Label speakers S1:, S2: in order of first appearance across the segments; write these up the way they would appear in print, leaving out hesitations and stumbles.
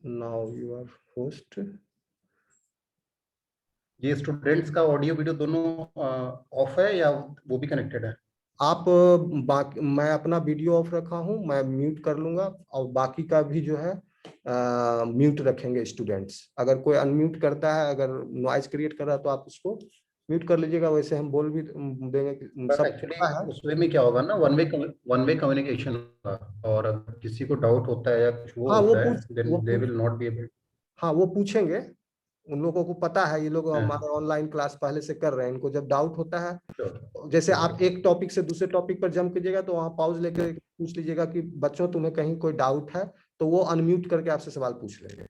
S1: Now you are host.
S2: ये students का audio video दोनों ऑफ है या वो भी कनेक्टेड है?
S1: आप मैं अपना वीडियो ऑफ रखा हूं, मैं म्यूट कर लूंगा और बाकी का भी जो है म्यूट रखेंगे स्टूडेंट्स। अगर कोई अनम्यूट करता है, अगर नॉइज क्रिएट कर रहा है तो आप उसको म्यूट कर लीजिएगा। वैसे हम बोल भी देंगे कि
S2: बट
S1: सब
S2: एक्चुअली
S1: पता है।
S2: उसमें में क्या होगा ना, वन वे कम्युनिकेशन होगा, और अगर किसी को डाउट होता है या कुछ वो
S1: हाँ
S2: होता है देन
S1: वो
S2: दे
S1: पूछ
S2: विल नॉट बी एबल।
S1: हाँ वो पूछेंगे। उन लोगों को पता है, ये लोग हमारे ऑनलाइन क्लास पहले से कर रहे हैं। इनको जब डाउट होता है, जैसे आप एक टॉपिक से दूसरे टॉपिक पर जंप कीजिएगा तो वहां पॉज लेकर पूछ लीजिएगा कि बच्चों तुम्हें कहीं कोई डाउट है, तो वो अनम्यूट करके आपसे सवाल पूछ लेंगे।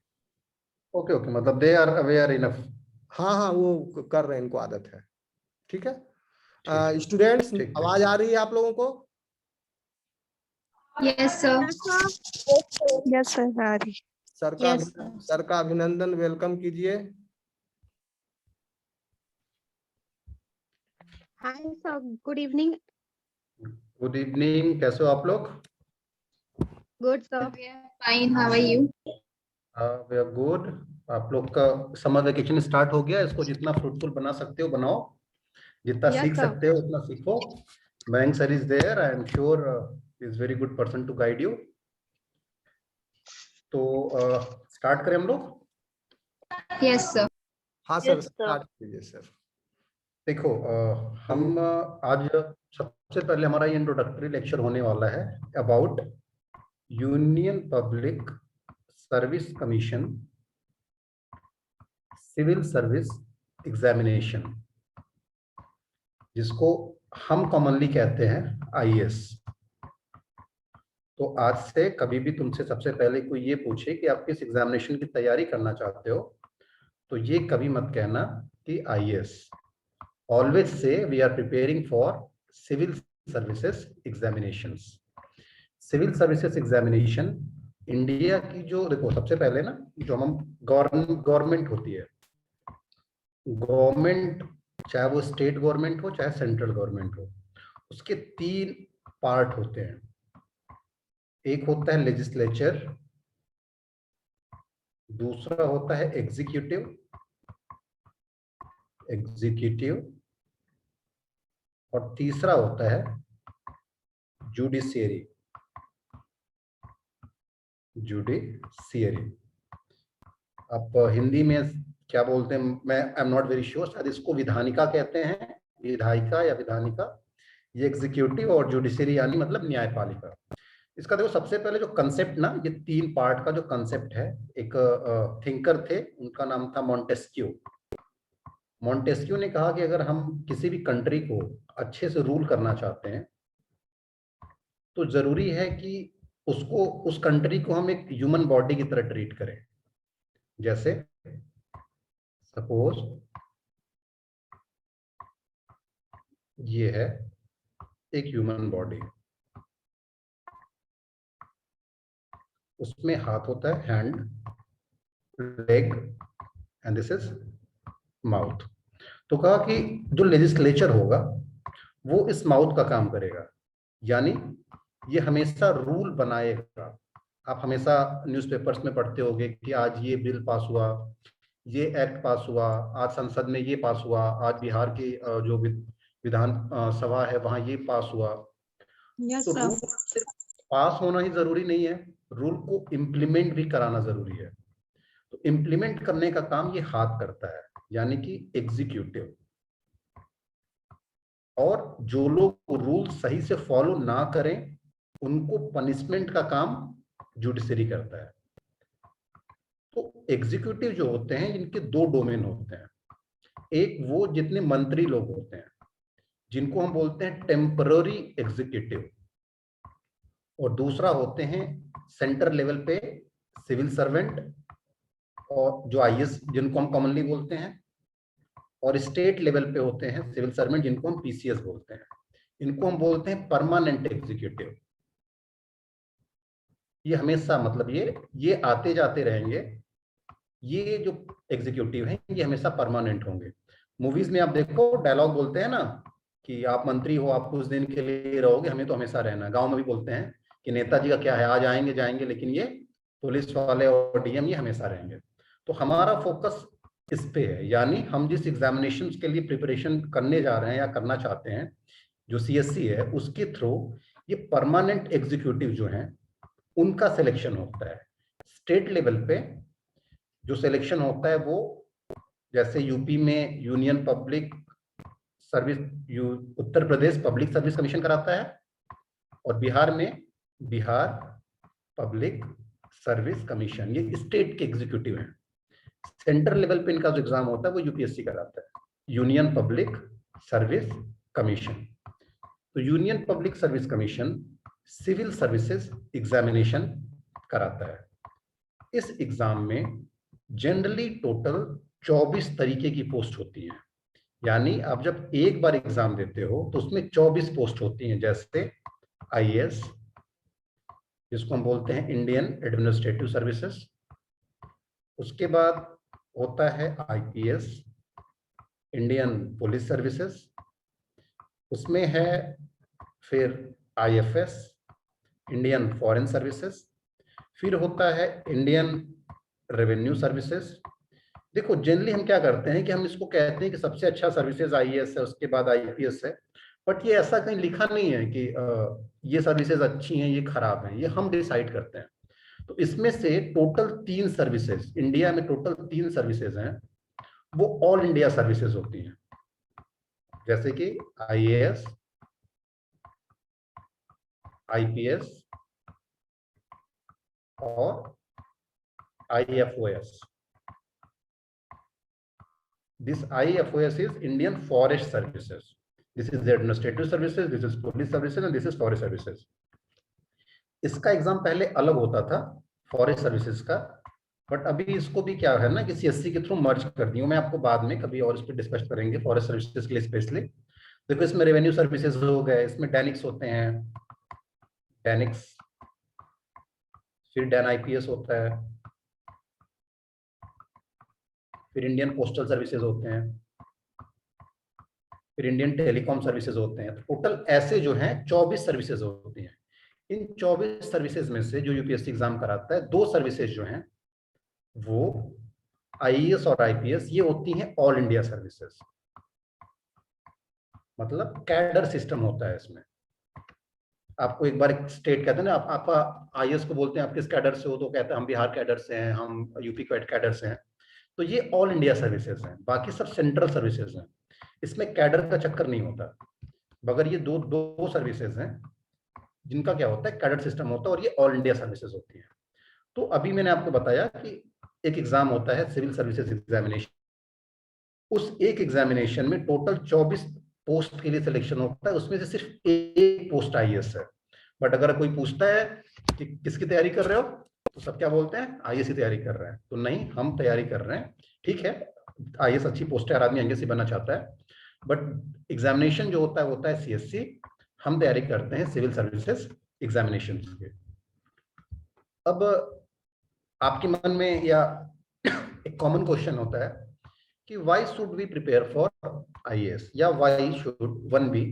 S2: ओके ओके, मतलब दे आर अवेयर इनफ।
S1: हाँ हाँ वो कर रहे हैं, इनको आदत है। ठीक
S2: ठीक
S1: है स्टूडेंट्स,
S2: ठीक
S1: आवाज आ रही है आप लोगों को?
S3: Yes sir.
S4: यस सर, आ रही।
S1: सर का अभिनंदन, वेलकम कीजिए।
S4: Hi sir, good evening.
S2: Good evening, कैसे हो आप लोग?
S4: Good sir.
S3: Fine, how are you?
S2: We are good. आप लोग का समर वेकेशन स्टार्ट हो गया, इसको जितना फ्रूटफुल बना सकते हो बनाओ, जितना
S4: Yes,
S2: सीख
S4: sir.
S2: सकते हो उतना सीखो। Mayank sir is there, I am sure is very good person to guide you. तो स्टार्ट करें हम लोग?
S3: Yes sir.
S1: हाँ सर, स्टार्ट कीजिए सर।
S2: देखो हम आज सबसे पहले हमारा ये इंट्रोडक्टरी लेक्चर होने वाला है about union public service commission civil service examination, जिसको हम कॉमनली कहते हैं आईएएस। तो आज से कभी भी तुमसे सबसे पहले कोई ये पूछे कि आप किस एग्जामिनेशन की तैयारी करना चाहते हो, तो ये कभी मत कहना कि आईएएस। ऑलवेज से we are preparing for civil services examinations. Civil services examination India की जो, देखो सबसे पहले ना, जो हम गवर्नमेंट होती है, गवर्नमेंट चाहे वो स्टेट गवर्नमेंट हो चाहे सेंट्रल गवर्नमेंट हो, उसके तीन पार्ट होते हैं। एक होता है लेजिस्लेचर, दूसरा होता है एग्जीक्यूटिव और तीसरा होता है जुडिशियरी। अब हिंदी में क्या बोलते हैं, मैं I am not very sure, शायद इसको विधानिका कहते हैं, विधायिका या विधानिका। ये एग्जीक्यूटिव और जुडिशियरी यानी मतलब न्यायपालिका। इसका देखो सबसे पहले जो कंसेप्ट ना, ये तीन पार्ट का जो कंसेप्ट है, एक थिंकर थे, उनका नाम था मॉन्टेस्क्यू। मॉन्टेस्क्यू ने कहा कि अगर हम किसी भी कंट्री को अच्छे से रूल करना चाहते हैं तो जरूरी है कि उसको, उस कंट्री को हम एक ह्यूमन बॉडी की तरह ट्रीट करें। जैसे सपोज ये है एक ह्यूमन बॉडी, उसमें हाथ होता है, hand, leg and this is mouth. तो कहा कि जो लेजिस्लेचर होगा वो इस माउथ का काम करेगा, यानी ये हमेशा रूल बनाएगा। आप हमेशा न्यूज़पेपर्स में पढ़ते होंगे कि आज ये बिल पास हुआ, ये एक्ट पास हुआ, आज संसद में ये पास हुआ, आज बिहार की जो विधान सभा है वहां ये पास हुआ। तो रूल सिर्फ पास होना ही जरूरी नहीं है, रूल को इम्प्लीमेंट भी कराना जरूरी है। तो इम्प्लीमेंट करने का काम ये हाथ करता है, यानी कि एग्जीक्यूटिव। और जो लोग रूल सही से फॉलो ना करें उनको पनिशमेंट का काम जुडिशरी करता है। तो एग्जीक्यूटिव जो होते हैं, इनके दो डोमेन होते हैं। एक वो जितने मंत्री लोग होते हैं, जिनको हम बोलते हैं टेम्पररी एग्जीक्यूटिव, और दूसरा होते हैं सेंटर लेवल पे सिविल सर्वेंट, और जो आईएएस जिनको हम कॉमनली बोलते हैं, और स्टेट लेवल पे होते हैं सिविल सर्वेंट जिनको हम पीसीएस बोलते हैं। इनको हम बोलते हैं परमानेंट एग्जीक्यूटिव। ये हमेशा, मतलब ये आते जाते रहेंगे। ये जो एग्जीक्यूटिव हैं ये हमेशा परमानेंट होंगे। मूवीज में आप देखो डायलॉग बोलते हैं ना कि आप मंत्री हो, आप कुछ दिन के लिए रहोगे, हमें तो हमेशा रहना है। गांव में भी बोलते हैं कि नेताजी का क्या है, आज आएंगे जाएंगे लेकिन ये पुलिस वाले और डीएम ये हमेशा रहेंगे। तो हमारा फोकस इस पे है, यानी हम जिस एग्जामिनेशन के लिए प्रिपरेशन करने जा रहे हैं या करना चाहते हैं, जो सीएससी है, उसके थ्रू ये परमानेंट एग्जीक्यूटिव जो हैं उनका सिलेक्शन होता है। स्टेट लेवल पे जो सिलेक्शन होता है वो जैसे यूपी में union public service, Uttar Pradesh public service commission कराता है, और बिहार में बिहार पब्लिक सर्विस कमीशन, ये स्टेट के एग्जीक्यूटिव हैं। सेंट्रल लेवल पे इनका जो एग्जाम होता है वो यूपीएससी कराता है, यूनियन पब्लिक सर्विस कमीशन। तो union public service commission civil services examination कराता है। इस एग्जाम में जनरली टोटल 24 तरीके की पोस्ट होती है, यानी आप जब एक बार एग्जाम देते हो तो उसमें 24 पोस्ट होती हैं, जैसे आईएएस, जिसको हम बोलते हैं इंडियन एडमिनिस्ट्रेटिव सर्विसेज, उसके बाद होता है आईपीएस, इंडियन पुलिस सर्विसेज, उसमें है फिर आईएफएस, इंडियन फॉरेन सर्विसेज, फिर होता है इंडियन रेवेन्यू सर्विसेज। देखो जनरली हम क्या करते हैं कि हम इसको कहते हैं कि सबसे अच्छा सर्विसेज आईएएस है, उसके बाद आईपीएस है, बट ये ऐसा कहीं लिखा नहीं है कि ये सर्विसेज अच्छी हैं ये खराब हैं, ये हम डिसाइड करते हैं। तो इसमें से टोटल 3 सर्विसेज, इंडिया में टोटल 3 सर्विसेज हैं, वो ऑल इंडिया सर्विसेज होती हैं, जैसे कि आईएएस, आईपीएस और IFOS. This IFOS is Indian Forest Services. This is the administrative services, this is police services and this is forest services. इसका exam पहले अलग होता था फॉरेस्ट सर्विसेज का, बट अभी इसको भी क्या है ना कि सीएससी के थ्रू मर्ज कर दी हूँ। मैं आपको बाद में कभी और इस पर डिस्कस करेंगे फॉरेस्ट सर्विसेज के लिए स्पेशली। देखो इसमें रेवेन्यू सर्विसेज हो गए, इसमें डैनिक्स होते हैं, डैनिक्स, फिर डैन आईपीएस होता है, फिर इंडियन पोस्टल सर्विसेज होते हैं, फिर इंडियन टेलीकॉम सर्विसेज होते हैं। तो टोटल ऐसे जो हैं 24 सर्विसेज होती हैं। इन 24 सर्विसेज में से जो यूपीएससी एग्जाम कराता है, 2 सर्विसेज जो हैं वो आईएएस और आईपीएस, ये होती हैं ऑल इंडिया सर्विसेज, मतलब कैडर सिस्टम होता है इसमें। आपको एक बार एक स्टेट कहते हैं ना, आप आईएएस को बोलते हैं आप किस कैडर से हो, तो कहते हैं हम बिहार कैडर से हैं, हम यूपी कैडर से हैं। तो ये ऑल इंडिया सर्विसेज हैं, बाकी सब सेंट्रल सर्विसेज हैं, इसमें कैडर का चक्कर नहीं होता। मगर ये दो सर्विसेज हैं जिनका क्या होता है, कैडर सिस्टम होता है, और ये ऑल इंडिया सर्विसेज होती हैं। तो अभी मैंने आपको बताया कि एक एग्जाम होता है सिविल सर्विसेज एग्जामिनेशन, उस एक एग्जामिनेशन में टोटल 24 पोस्ट के लिए सिलेक्शन होता है, उसमें से सिर्फ एक पोस्ट आईएएस है। बट अगर कोई पूछता है कि किसकी तैयारी कर रहे हो, तो सब क्या बोलते हैं, आईएएस की तैयारी कर रहे हैं। तो नहीं, हम तैयारी कर रहे हैं, ठीक है, आईएएस अच्छी पोस्ट है, हर आदमी आईएएस बनना चाहता है, बट एग्जामिनेशन जो होता है सीएससी, हम तैयारी करते हैं सिविल सर्विसेज एग्जामिनेशन के। अब आपके मन में या एक कॉमन क्वेश्चन होता है कि why should we prepare for IAS, या why should one be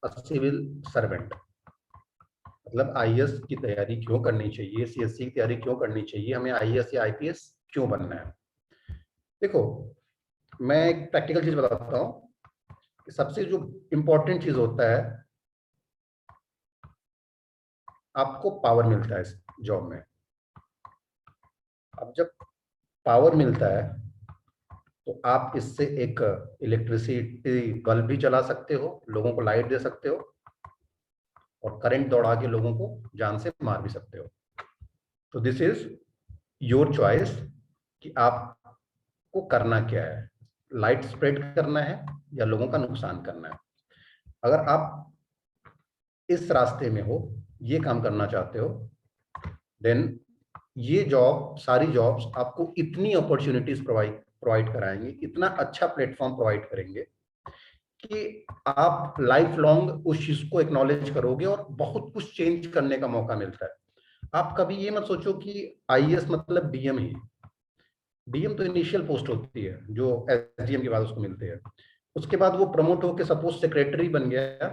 S2: a civil servant, मतलब आईएएस की तैयारी क्यों करनी चाहिए, सीएससी की तैयारी क्यों करनी चाहिए, हमें आईएएस या आईपीएस क्यों बनना है। देखो मैं एक प्रैक्टिकल चीज बताता हूँ कि सबसे जो इंपॉर्टेंट चीज होता है, आपको पावर मिलता है इस जॉब में। अब जब पावर मिलता है तो आप इससे एक इलेक्ट्रिसिटी बल्ब भी चला सकते हो, लोगों को लाइट दे सकते हो, और करंट दौड़ा के लोगों को जान से मार भी सकते हो। तो दिस इज योर चॉइस कि आपको करना क्या है, लाइट स्प्रेड करना है या लोगों का नुकसान करना है। अगर आप इस रास्ते में हो, ये काम करना चाहते हो, देन ये जॉब, सारी जॉब्स आपको इतनी अपॉर्चुनिटीज प्रोवाइड कराएंगे, इतना अच्छा प्लेटफॉर्म प्रोवाइड करेंगे कि आप लाइफ लॉन्ग उस चीज को एक्नॉलेज करोगे और बहुत कुछ चेंज करने का मौका मिलता है। आप कभी ये मत सोचो कि आईएएस मतलब डीएम ही, डीएम तो इनिशियल पोस्ट होती है जो एसडीएम के बाद उसको मिलते हैं, उसके बाद वो प्रमोट होकर सपोज सेक्रेटरी बन गया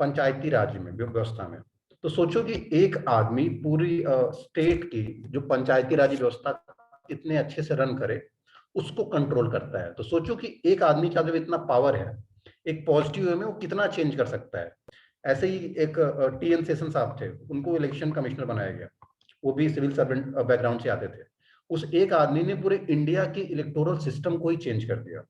S2: पंचायती राज में, व्यवस्था में, तो सोचो कि एक आदमी पूरी स्टेट की जो पंचायती राज व्यवस्था इतने अच्छे से रन करे, उसको कंट्रोल करता है। तो सोचो कि एक आदमी का जब इतना पावर है, एक पॉजिटिव वे में वो कितना चेंज कर सकता है। ऐसे ही एक टीएन सेशन साहब थे, उनको इलेक्शन कमिश्नर बनाया गया, वो भी सिविल सर्वेंट बैकग्राउंड से आते थे। उस एक आदमी ने पूरे इंडिया की इलेक्टोरल सिस्टम को ही चेंज कर दिया।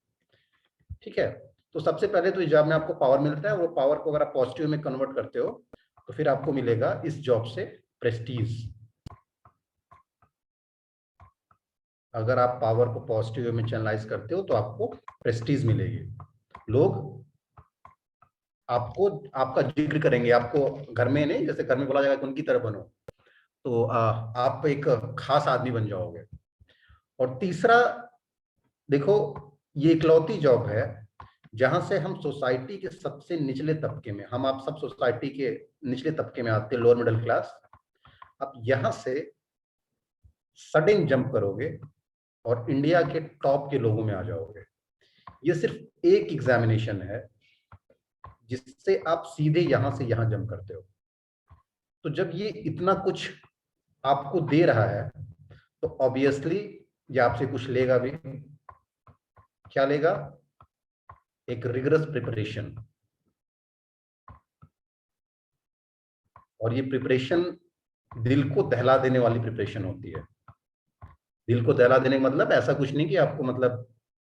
S2: ठीक है, तो सबसे पहले तो इस जॉब में आपको पावर मिलता है, वो पावर को अगर आप पॉजिटिव में कन्वर्ट करते हो तो फिर आपको मिलेगा इस जॉब से प्रेस्टीज। अगर आप पावर को पॉजिटिव वे में चैनलाइज करते हो तो आपको प्रेस्टीज मिलेगी। लोग आपको आपका जिक्र करेंगे, आपको घर में नहीं, जैसे घर में बोला जाएगा कि उनकी तरह बनो, तो आप एक खास आदमी बन जाओगे। और तीसरा, देखो ये इकलौती जॉब है जहां से हम सोसाइटी के सबसे निचले तबके में, हम आप सब सोसाइटी के निचले तबके में आते हैं, लोअर मिडिल क्लास, आप यहां से सडन जंप करोगे और इंडिया के टॉप के लोगों में आ जाओगे। ये सिर्फ एक एग्जामिनेशन है जिससे आप सीधे यहां से यहां जंप करते हो। तो जब ये इतना कुछ आपको दे रहा है तो ऑब्वियसली ये आपसे कुछ लेगा भी। क्या लेगा? एक रिगरस प्रिपरेशन। और ये प्रिपरेशन दिल को दहला देने वाली प्रिपरेशन होती है। दिल को दहला देने का मतलब ऐसा कुछ नहीं कि आपको मतलब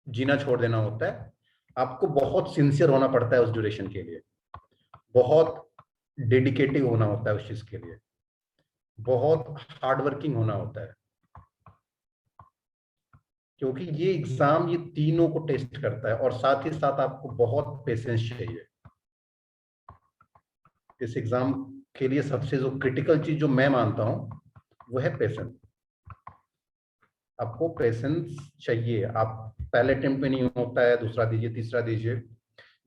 S2: जीना छोड़ देना होता है। आपको बहुत सिंसियर होना पड़ता है उस ड्यूरेशन के लिए, बहुत डेडिकेटिव होना होता है उस चीज के लिए, बहुत हार्डवर्किंग होना होता है, क्योंकि ये एग्जाम ये तीनों को टेस्ट करता है। और साथ ही साथ आपको बहुत पेशेंस चाहिए। इस एग्जाम के लिए सबसे जो क्रिटिकल चीज जो मैं मानता हूं वो है पेशेंस। आपको पेशेंस चाहिए। आप पहले अटेम्प्ट में नहीं होता है, दूसरा दीजिए, तीसरा दीजिए।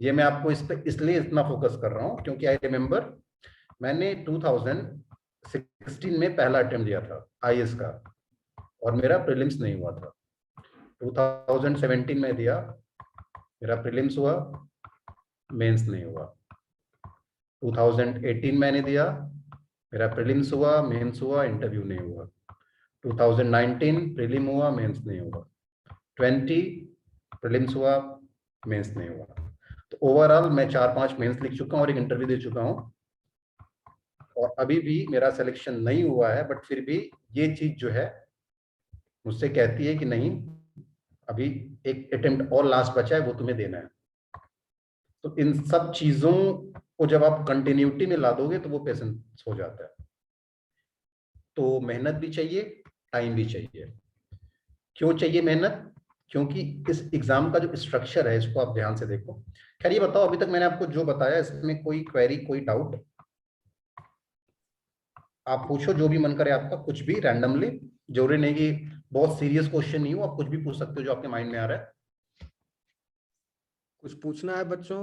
S2: ये मैं आपको इस पे इसलिए इतना फोकस कर रहा हूं क्योंकि आई रिमेम्बर मैंने 2016 में पहला अटेम्प्ट दिया था आईएएस का और मेरा प्रीलिम्स नहीं हुआ था। 2017 में दिया, मेरा प्रीलिम्स हुआ, मेंस नहीं हुआ। 2018 मैंने दिया, मेरा प्रीलिम्स हुआ, मेंस हुआ, इंटरव्यू नहीं हुआ। 2019 प्रीलिम हुआ, मेंस नहीं हुआ। 20 प्रीलिम्स हुआ, मेंस नहीं हुआ। तो ओवरऑल मैं 4-5 मेंस लिख चुका हूं और एक इंटरव्यू दे चुका हूं। और अभी भी मेरा सिलेक्शन नहीं हुआ है, बट फिर भी ये चीज जो है मुझसे कहती है कि नहीं, अभी एक अटेम्प्ट और लास्ट बचा है, वो तुम्हें देना है। तो इन सब चीजों को जब आप कंटिन्यूटी में ला दोगे तो वो पेशेंस हो जाता है। तो मेहनत भी चाहिए, टाइम भी चाहिए। क्यों चाहिए मेहनत? क्योंकि इस एग्जाम का जो स्ट्रक्चर है इसको आप ध्यान से देखो। खैर ये बताओ, अभी तक मैंने आपको जो बताया इसमें कोई क्वेरी, कोई डाउट? आप पूछो जो भी मन करे आपका, कुछ भी रैंडमली। जरूरी नहीं कि बहुत सीरियस क्वेश्चन नहीं हो, आप कुछ भी पूछ सकते हो जो आपके माइंड में आ रहा है।
S1: कुछ पूछना है बच्चों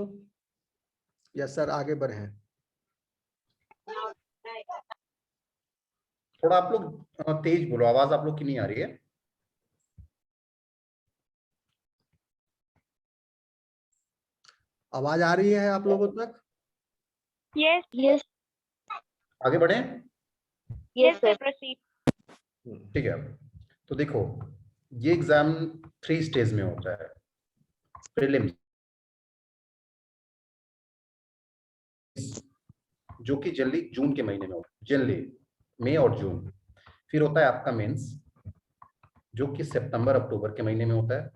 S1: या सर आगे बढ़े?
S2: थोड़ा आप लोग तेज बोलो, आवाज आप लोग की नहीं आ रही है।
S1: आवाज आ रही है आप लोगों तक?
S4: Yes. Yes.
S2: आगे बढ़े?
S4: Yes, sir. Proceed.
S2: ठीक है, तो देखो ये एग्जाम 3 स्टेज में होता है। प्रीलिम्स, जो कि जनरली जून के महीने में होता है, जनरली मई और जून। फिर होता है आपका मेंस, जो कि सितंबर अक्टूबर के महीने में होता है।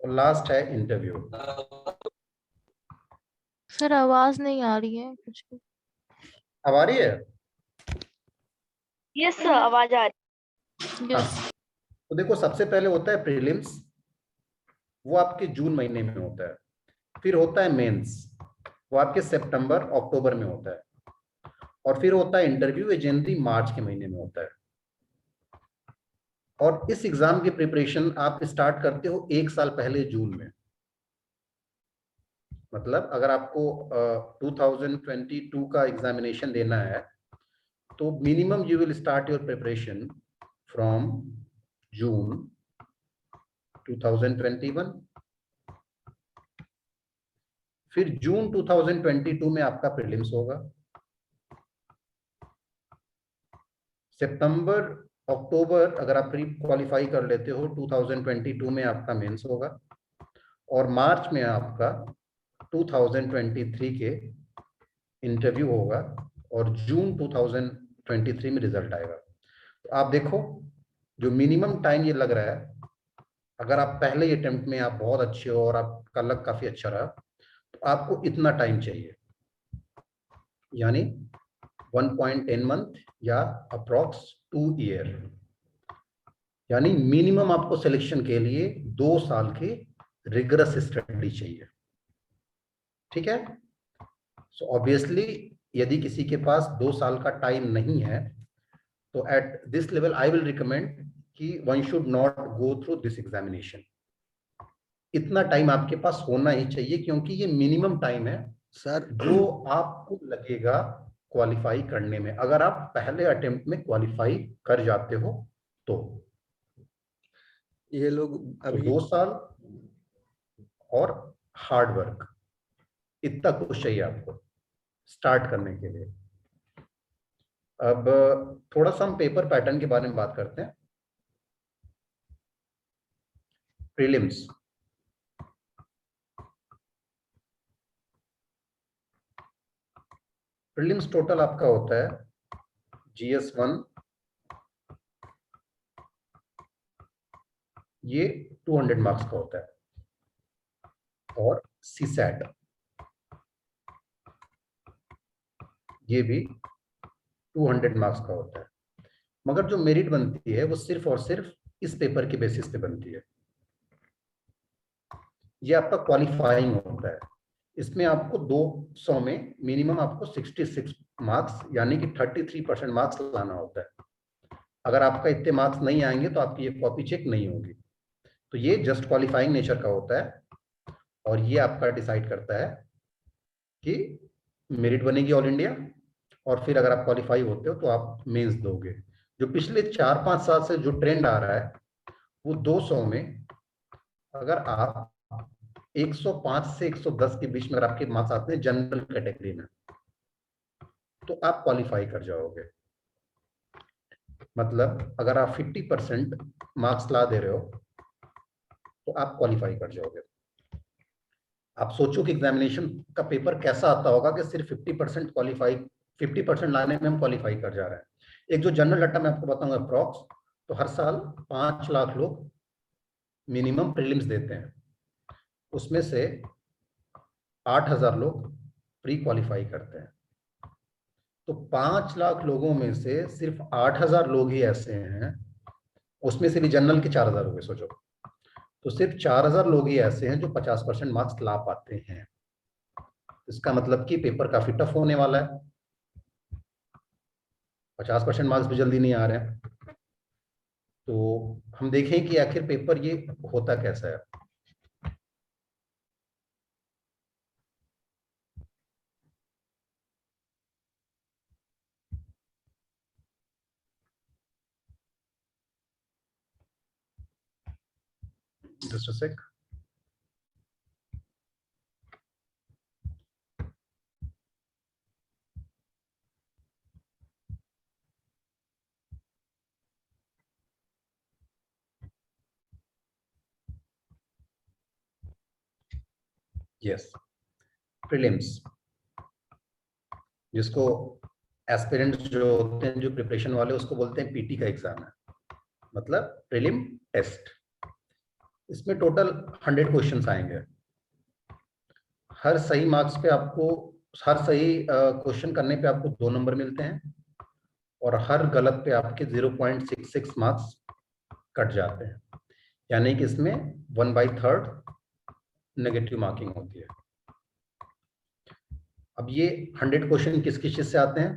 S2: और लास्ट है इंटरव्यू।
S3: सर आवाज नहीं आ रही है कुछ भी।
S2: अब आ रही है?
S4: Yes, sir. आवाज आ रही
S3: यस।
S2: तो देखो सबसे पहले होता है प्रीलिम्स, वो आपके जून महीने में होता है। फिर होता है मेंस, वो आपके सितंबर अक्टूबर में होता है। और फिर होता है इंटरव्यू, ये जनवरी मार्च के महीने में होता है। और इस एग्जाम की प्रिपरेशन आप स्टार्ट करते हो 1 साल पहले जून में। मतलब अगर आपको 2022 का एग्जामिनेशन देना है तो minimum you will start your preparation from June 2021। फिर जून 2022 में आपका प्रीलिम्स होगा। सितंबर अक्टूबर अगर आप प्री क्वालिफाई कर लेते हो 2022 में आपका मेंस होगा, और मार्च में आपका 2023 के इंटरव्यू होगा, और जून 2023 में रिजल्ट आएगा। तो आप देखो जो मिनिमम टाइम ये लग रहा है, अगर आप पहले अटेम्प्ट में आप बहुत अच्छे हो और आपका लक काफी अच्छा रहा, तो आपको इतना टाइम चाहिए, यानी 1.10 मंथ या अप्रॉक्स 2 ईयर, यानी मिनिमम आपको सिलेक्शन के लिए 2 साल की रिगरस स्टडी चाहिए। ठीक है। सो ऑब्वियसली यदि किसी के पास 2 साल का टाइम नहीं है, तो at this level I will recommend कि one should not go through this examination. इतना टाइम आपके पास होना ही चाहिए, क्योंकि ये मिनिमम टाइम है
S1: सर
S2: जो आपको लगेगा क्वालिफाई करने में। अगर आप पहले अटेम्प्ट में क्वालिफाई कर जाते हो तो
S1: ये लोग अभी
S2: 2 साल और हार्ड वर्क, इतना कुछ चाहिए आपको स्टार्ट करने के लिए। अब थोड़ा सा हम पेपर पैटर्न के बारे में बात करते हैं। प्रीलिम्स, प्रीलिम्स टोटल आपका होता है GS1, ये 200 मार्क्स का होता है, और CSAT ये भी 200 मार्क्स का होता है। मगर जो मेरिट बनती है वो सिर्फ और सिर्फ इस पेपर के बेसिस पे बनती है। ये आपका क्वालिफाइंग होता है। इसमें आपको 200 में मिनिमम आपको 66 मार्क्स यानी कि 33% मार्क्स लाना होता है। अगर आपका इतने मार्क्स नहीं आएंगे तो आपकी ये कॉपी चेक नहीं होगी। तो ये जस्ट क्वालिफाइंग नेचर का होता है, और ये आपका डिसाइड करता है कि मेरिट बनेगी ऑल इंडिया, और फिर अगर आप क्वालिफाई होते हो तो आप मेंस दोगे। जो पिछले 4-5 साल से जो ट्रेंड आ रहा है, वो 200 में अगर आप 105 से 110 के बीच में अगर आपके मार्क्स आते हैं जनरल कैटेगरी में, तो आप क्वालिफाई कर जाओगे। मतलब अगर आप 50% मार्क्स ला दे रहे हो तो आप क्वालिफाई कर जाओगे। आप सोचो कि एग्जामिनेशन का पेपर कैसा आता होगा कि सिर्फ 50% क्वालिफाई, 50% लाने में हम क्वालिफाई कर जा रहे हैं। एक जो जनरल डाटा मैं आपको बताऊंगा अप्रॉक्स, तो हर साल 5 लाख लोग मिनिमम प्रीलिम्स देते हैं, उसमें से 8,000 लोग प्री क्वालिफाई करते हैं। तो 5 लाख लोगों में से सिर्फ 8,000 लोग ही ऐसे हैं, उसमें से भी जनरल के 4,000 हो गए सोचो, तो सिर्फ 4,000 लोग ही ऐसे हैं जो 50% मार्क्स ला पाते हैं। इसका मतलब कि पेपर काफी टफ होने वाला है। 50% मार्क्स भी जल्दी नहीं आ रहे हैं। तो हम देखें कि आखिर पेपर ये होता कैसा है। Just a sec. Yes, prelims, जिसको एस्पिरेंट्स जो होते हैं, जो प्रिपरेशन वाले, उसको बोलते हैं PT का एग्जाम है, मतलब प्रीलिम टेस्ट। इसमें टोटल 100 क्वेश्चंस आएंगे। हर सही मार्क्स पे आपको, हर सही क्वेश्चन करने पे आपको 2 नंबर मिलते हैं, और हर गलत पे आपके 0.66 मार्क्स कट जाते हैं, यानी कि इसमें 1/3 नेगेटिव मार्किंग होती है। अब ये 100 क्वेश्चन किस किस चीज से आते हैं?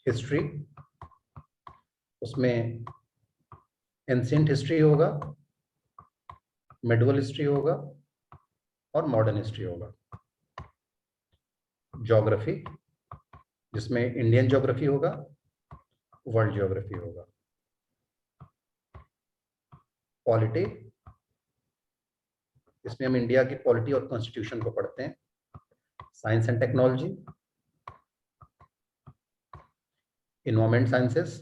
S2: हिस्ट्री, उसमें एंशिएंट हिस्ट्री होगा, मिडिवल हिस्ट्री होगा, और मॉडर्न हिस्ट्री होगा। ज्योग्राफी, जिसमें इंडियन ज्योग्राफी होगा, वर्ल्ड ज्योग्राफी होगा। पॉलिटी, इसमें हम इंडिया की पॉलिटी और कॉन्स्टिट्यूशन को पढ़ते हैं। Science and technology, environment sciences,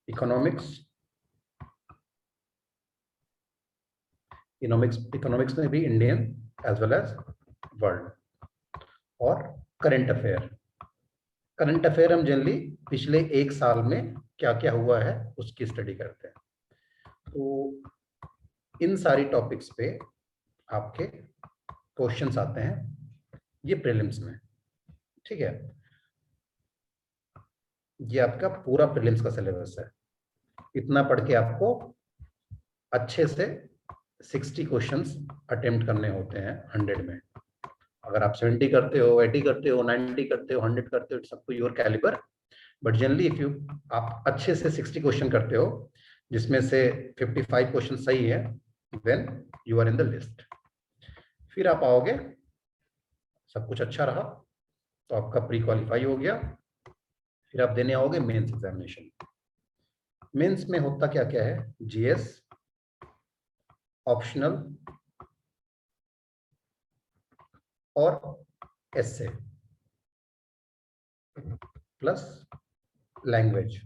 S2: economics, economics में भी Indian as well as world, और करंट अफेयर। करंट अफेयर हम जनरली पिछले एक साल में क्या क्या हुआ है उसकी स्टडी करते हैं। तो इन सारी टॉपिक्स पे आपके क्वेश्चंस आते हैं, ये प्रीलिम्स में, ठीक है। ये आपका पूरा प्रीलिम्स का सिलेबस है। इतना पढ़ के आपको अच्छे से 60 क्वेश्चंस अटेम्प्ट करने होते हैं 100 में। अगर आप 70 करते हो, 80 करते हो, 90 करते हो, 100 करते हो, it's up to your calibre, but generally if आप अच्छे से 60 क्वेश्चन करते हो जिसमें से 55 क्वेश्चन सही है, then you are in the list. फिर आप आओगे, सब कुछ अच्छा रहा तो आपका प्री क्वालिफाई हो गया, फिर आप देने आओगे मेंस एग्जामिनेशन। मेंस में होता क्या क्या है, जीएस, ऑप्शनल और essay plus language.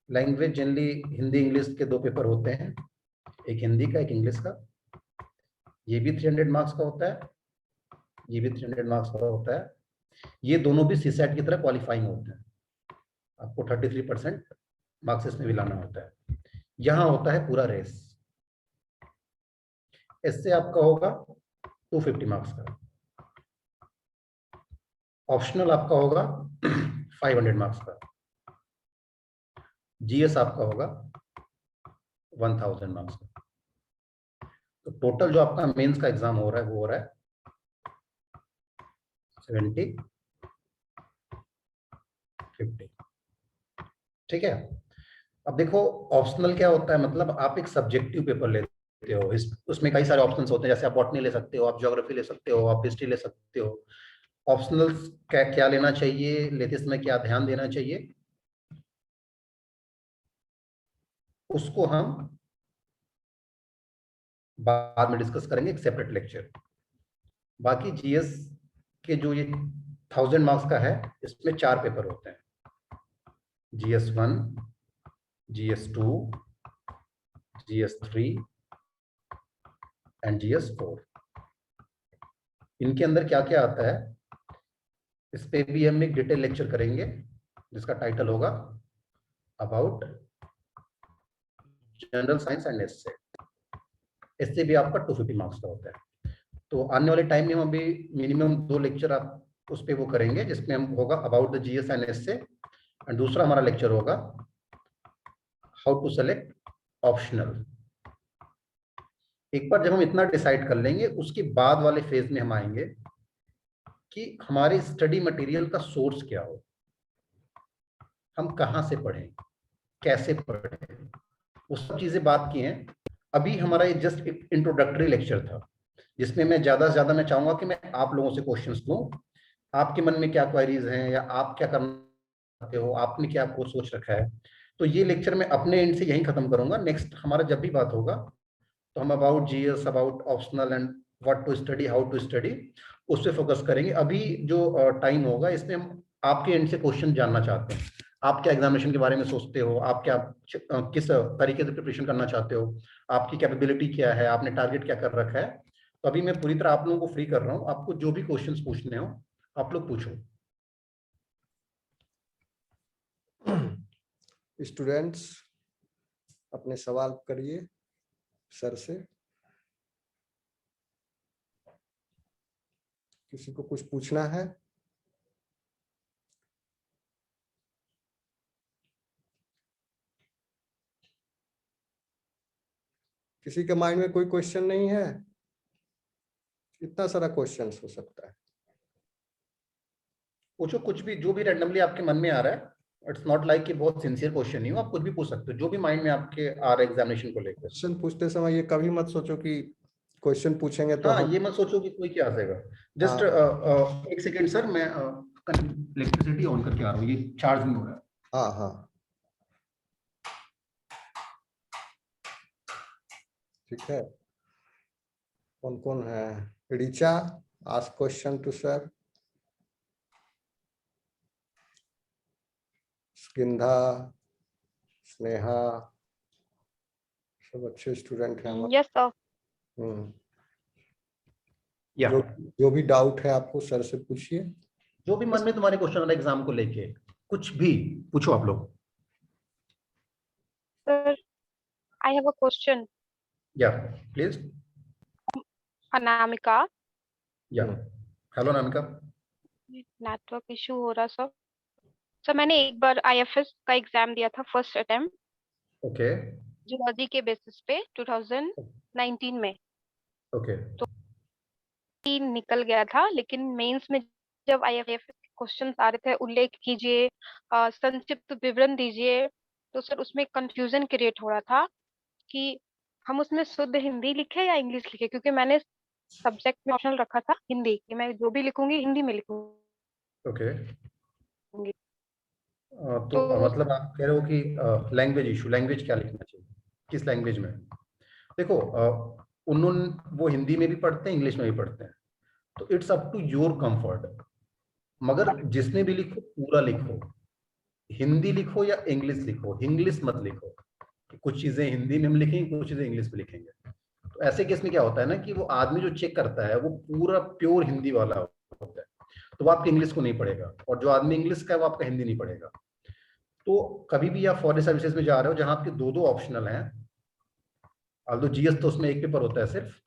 S2: Language generally Hindi English के 2 पेपर होते हैं, एक हिंदी का, एक इंग्लिश का। ये भी 300 मार्क्स का होता है, ये भी 300 मार्क्स का होता है। ये दोनों भी सीसैट की तरह क्वालिफाइंग होते हैं, आपको 33% मार्क्स इसमें भी लाना होता है। यहाँ होता है पूरा रेस। इससे आपका होगा 250 मार्क्स का, ऑप्शनल आपका होगा 500 मार्क्स का, जीएस आपका होगा 1000 मार्क्स का। तो टोटल जो आपका मेंस का एग्जाम हो रहा है वो हो रहा है 70, 50, ठीक है। अब देखो ऑप्शनल क्या होता है, मतलब आप एक सब्जेक्टिव पेपर लेते हो, उसमें कई सारे ऑप्शंस होते हैं, जैसे आप बॉटनी ले सकते हो, आप ज्योग्राफी ले सकते हो, आप हिस्ट्री ले सकते हो। ऑप्शनल क्या लेना चाहिए, लेते समय क्या ध्यान देना चाहिए, उसको हम बाद में डिस्कस करेंगे, एक सेपरेट लेक्चर। बाकी जीएस के जो ये 1000 मार्क्स का है, इसमें 4 पेपर होते हैं, GS1, GS2, GS3 and GS4। इनके अंदर क्या क्या आता है, इस पे भी हम एक डिटेल लेक्चर करेंगे जिसका टाइटल होगा अबाउट जनरल साइंस एंड एस्से। एस्से भी आपका 250 मार्क्स का होता है। तो आने वाले टाइम में हम अभी मिनिमम 2 लेक्चर आप उस पे वो करेंगे, जिसमें हम होगा about the GS and essay, and दूसरा हमारा लेक्चर होगा हाउ टू सेलेक्ट ऑप्शनल। एक बार जब हम इतना डिसाइड कर लेंगे, उसके बाद वाले फेज में हम आएंगे कि हमारे स्टडी मटेरियल का सोर्स क्या हो, हम कहाँ से पढ़ें, कैसे पढ़ें, वो सब चीजें बात की हैं। अभी हमारा ये जस्ट एक इंट्रोडक्टरी लेक्चर था, जिसमें मैं ज्यादा से ज्यादा मैं चाहूंगा कि मैं आप लोगों से क्वेश्चंस लूं, आपके मन में क्या क्वेरीज हैं या आप क्या करना चाहते हो, आपने क्या आपको सोच रखा है। तो ये लेक्चर मैं अपने एंड से यहीं खत्म करूंगा। नेक्स्ट हमारा जब भी बात होगा तो हम about GS, about optional and what to study, how to study, उस पर फोकस करेंगे। अभी जो टाइम होगा इसमें हम आपके एंड से क्वेश्चन जानना चाहते हैं, आप क्या एग्जामिनेशन के बारे में सोचते हो, आप क्या किस तरीके से प्रिपरेशन करना चाहते हो, आपकी कैपेबिलिटी क्या है, आपने टारगेट क्या कर रखा है। तो अभी मैं पूरी तरह आप लोगों को फ्री कर रहा हूँ, आपको जो भी क्वेश्चंस पूछने हो आप लोग पूछो।
S1: स्टूडेंट्स अपने सवाल करिए सर से। किसी को कुछ पूछना है? किसी के माइंड में कोई क्वेश्चन नहीं है? इतना सारा क्वेश्चन हो सकता है।
S2: पूछो कुछ भी, जो भी रैंडमली आपके मन में आ रहा है। इट्स नॉट लाइक कि बहुत सिंसियर क्वेश्चन नहीं हो, आप कुछ भी पूछ सकते हो जो भी माइंड में आपके आ रहा है एग्जामिनेशन को लेकर।
S1: क्वेश्चन पूछते समय ये कभी मत सोचो कि क्वेश्चन पूछेंगे तो
S2: हाँ,
S1: हम
S2: ये मत सोचो कि कोई क्या आएगा। जस्ट एक सेकेंड सर, मैं इलेक्ट्रिसिटी ऑन करके आ रहा हूँ, ये चार्ज नहीं हो रहा है।
S1: हाँ हाँ ठीक है, कौन कौन है? Richa, ask question to sir. Skindha, Sneha, सब अच्छे स्टूडेंट हैं हमारे।
S4: Yes, sir.
S1: हम्म,
S2: या
S1: जो भी डाउट है आपको सर से पूछिए।
S2: जो भी मन में तुम्हारे क्वेश्चन है एग्जाम को लेके, कुछ भी पूछो आप लोग।
S4: Sir, I have a question.
S2: या प्लीज।
S4: अनामिका,
S2: या हेलो नामिका।
S4: नेटवर्क इशू हो रहा सर। सर मैंने एक बार आईएफएस का एग्जाम दिया था, फर्स्ट अटेम्प्ट,
S2: ओके
S4: जियोलॉजी के बेसिस पे 2019 में।
S2: ओके
S4: ही निकल गया था, लेकिन मेंस में जब आईएफएस के क्वेश्चंस आ रहे थे, उल्लेख कीजिए, संक्षिप्त विवरण दीजिए, तो सर उसमें कंफ्यूजन क्रिएट हो रहा था कि हम उसमें शुद्ध हिंदी लिखे या इंग्लिश लिखे, क्योंकि मैंने सब्जेक्ट में ऑप्शनल रखा था हिंदी, कि मैं जो भी लिखूंगी हिंदी में लिखूंगी।
S2: ओके। तो
S4: तो
S2: मतलब आप कह रहे हो कि लैंग्वेज इशू, लैंग्वेज क्या लिखना चाहिए, किस लैंग्वेज में? देखो उन्होंने वो हिंदी में भी पढ़ते हैं, इंग्लिश में भी पढ़ते हैं, तो it's up to your comfort. मगर जिसमें भी लिखो पूरा लिखो, हिंदी लिखो या इंग्लिश लिखो, इंग्लिश मत लिखो। कुछ चीजें हिंदी में हम लिखेंगे, कुछ चीजें इंग्लिश में लिखेंगे। तो ऐसे केस में क्या होता है ना कि वो आदमी जो चेक करता है वो पूरा प्योर हिंदी वाला होता है, तो वो आपके इंग्लिश को नहीं पढ़ेगा, और जो आदमी इंग्लिश का है वो आपका हिंदी नहीं पढ़ेगा। तो कभी भी आप फॉरेन सर्विसेज में जा रहे हो जहां आपके दो दो ऑप्शनल हैं, ऑल्दो जीएस तो उसमें एक पेपर होता है सिर्फ,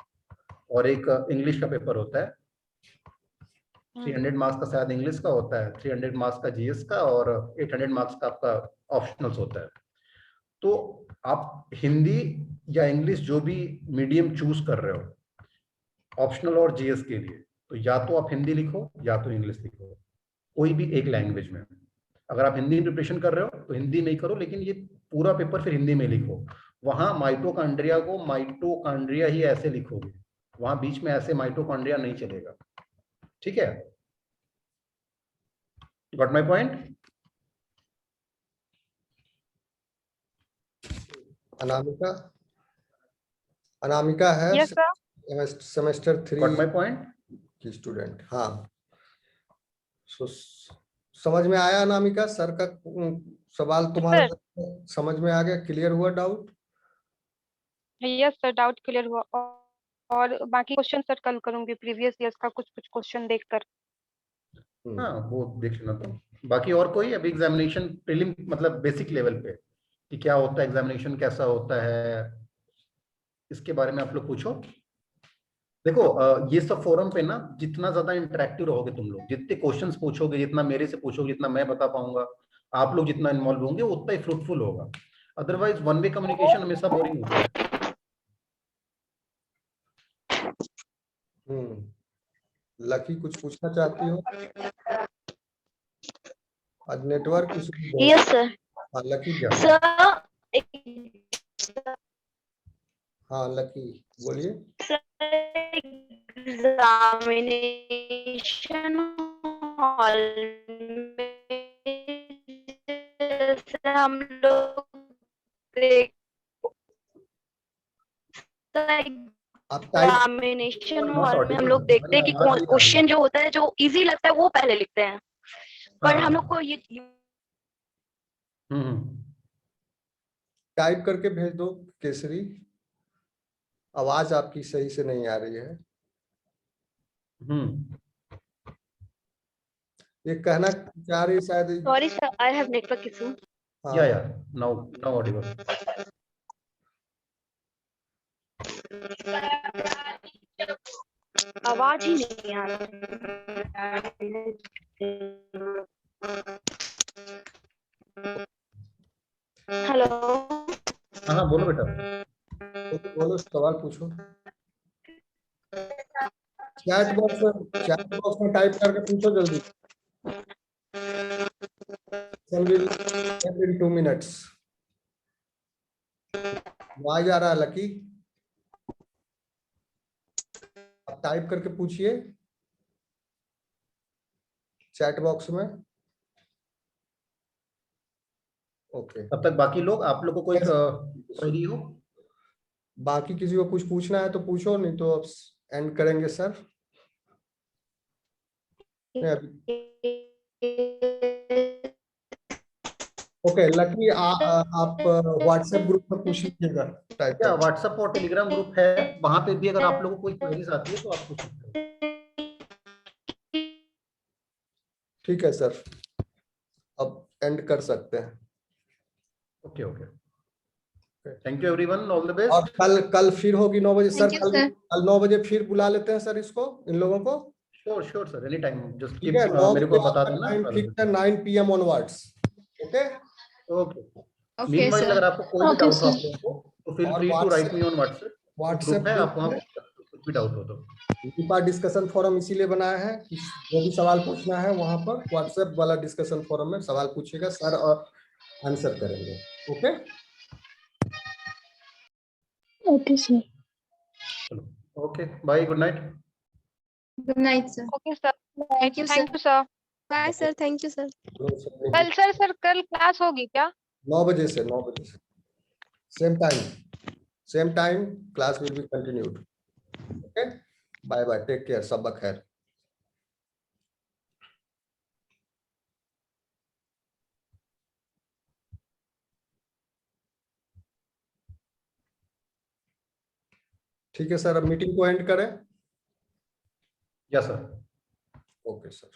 S2: और एक इंग्लिश का पेपर होता है। 300 मार्क्स का शायद इंग्लिश का होता है, 300 मार्क्स का जीएस का, और 800 मार्क्स का आपका ऑप्शनल्स होता है। तो आप हिंदी या इंग्लिश जो भी मीडियम चूज कर रहे हो ऑप्शनल और जीएस के लिए, तो या तो आप हिंदी लिखो या तो इंग्लिश लिखो, कोई भी एक लैंग्वेज में। अगर आप हिंदी प्रिपरेशन कर रहे हो तो हिंदी में ही करो, लेकिन ये पूरा पेपर फिर हिंदी में लिखो। वहां माइटोकॉन्ड्रिया को माइटोकॉन्ड्रिया ही ऐसे लिखोगे, वहां बीच में ऐसे माइटोकॉन्ड्रिया नहीं चलेगा। ठीक है, got my point?
S1: Anamika, Anamika है
S4: yes sir.
S1: Semester 3
S2: got my point?
S1: की स्टूडेंट। हाँ, सो समझ में आया अनामिका? सर का सवाल तुम्हारा समझ में आ गया? क्लियर हुआ doubt?
S4: Yes sir, doubt clear हुआ। और बाकी क्वेश्चन सर कल करूंगी, प्रीवियस ईयर्स का कुछ कुछ क्वेश्चन देखकर।
S2: हाँ वो देख लेना। तो बाकी और कोई अभी एग्जामिनेशन प्रीलिम मतलब बेसिक लेवल पे कि क्या होता है एग्जामिनेशन, कैसा होता है, इसके बारे में आप लोग पूछो। देखो ये सब फोरम पे ना जितना ज्यादा इंटरेक्टिव रहोगे तुम लोग, जितने क्वेश्चंस पूछोगे, जितना मेरे से पूछोगे, जितना मैं बता पाऊंगा, आप लोग जितना इन्वॉल्व होंगे उतना ही फ्रूटफुल होगा। अदरवाइज वन वे कम्युनिकेशन हमेशा बोरिंग होता है।
S1: लकी कुछ पूछना चाहती हो? आज नेटवर्क इशू।
S3: Yes sir.
S1: हाँ लकी,
S2: क्या?
S3: सर
S1: हाँ लकी बोलिए।
S3: एग्जामिनेशन हॉल में जैसे हम लोग देख
S1: आप टाइप
S3: एग्जामिनेशन
S2: नॉट
S3: हॉल में हम
S2: ऑडिबल,
S3: लोग देखते हैं कि
S2: आवाज नहीं आ रही
S3: क्वेश्चन जो होता है जो इजी लगता है वो पहले लिखते हैं, पर हम लोग
S2: हाँ।
S3: को ये
S1: टाइप करके भेज दो केसरी। आवाज आपकी सही से नहीं आ रही है। ये कहना चाह रही शायद।
S3: Sorry sir, I have network issue.
S1: हाँ,
S2: या नाउ नाउ ऑडिबल।
S3: आवाज ही नहीं आ रही। हेलो।
S2: हाँ बोलो बेटा।
S1: तो बोलो, सवाल पूछो। चैट बॉक्स में टाइप करके पूछो जल्दी। will end in 2 minutes। आवाज आ रहा है लकी? आप टाइप करके पूछिए चैट बॉक्स में। ओके।
S2: तब तक बाकी लोग, आप लोग को कोई क्वेरी हो?
S1: बाकी किसी को कुछ पूछना है तो पूछो, नहीं तो अब एंड करेंगे सर। ओके लकी, आप व्हाट्सएप ग्रुप पर पूछ लीजिएगा टाइप
S2: क्या
S1: कर।
S2: व्हाट्सएप और टेलीग्राम ग्रुप है, वहां पे भी अगर आप लोगों को कोई क्वेरीज आती है तो आप पूछ सकते हो।
S1: ठीक है सर, अब एंड कर सकते हैं।
S2: Okay okay, thank you everyone, all the
S1: और
S2: बेस्ट।
S1: कल फिर होगी 9 बजे सर।
S5: Thank you,
S1: कल
S5: sir.
S1: कल 9 बजे फिर बुला लेते हैं सर इसको, इन लोगों को।
S2: Sure sure sir, any time, just
S1: ठीक है, 9
S2: मेरे
S1: बजे
S2: को बता
S1: आपका
S2: देना।
S1: टाइम फिक्स है, 9 PM onwards. Okay
S2: okay,
S5: Okay,
S2: meanwhile
S5: sir.
S2: अगर आपको कोई भी
S5: Okay,
S2: डाउट हो
S5: sir.
S2: आप लोगों को तो फील
S1: और
S2: free to write me on WhatsApp.
S1: WhatsApp
S2: group है, आप वहां कुछ भी डाउट हो तो।
S1: दीपा डिस्कशन फोरम इसीलिए बनाया है कि जो भी सवाल पूछना है वहां पर व्हाट्सएप वाला डिस्कशन फोरम में सवाल पूछेगा सर और आंसर करेंगे। Okay
S5: Okay, sir.
S2: चलो okay, bye, good night.
S5: Good night, sir.
S4: Okay sir,
S5: Thank you, sir.
S4: Thank you sir.
S5: Bye, sir. Thank you, sir.
S4: कल सर कल क्लास होगी क्या?
S1: 9 बजे से same time class will be continued. Okay bye bye, take care, सब खैर। ठीक है सर, अब मीटिंग को एंड करें।
S2: Yes sir.
S1: Okay sir.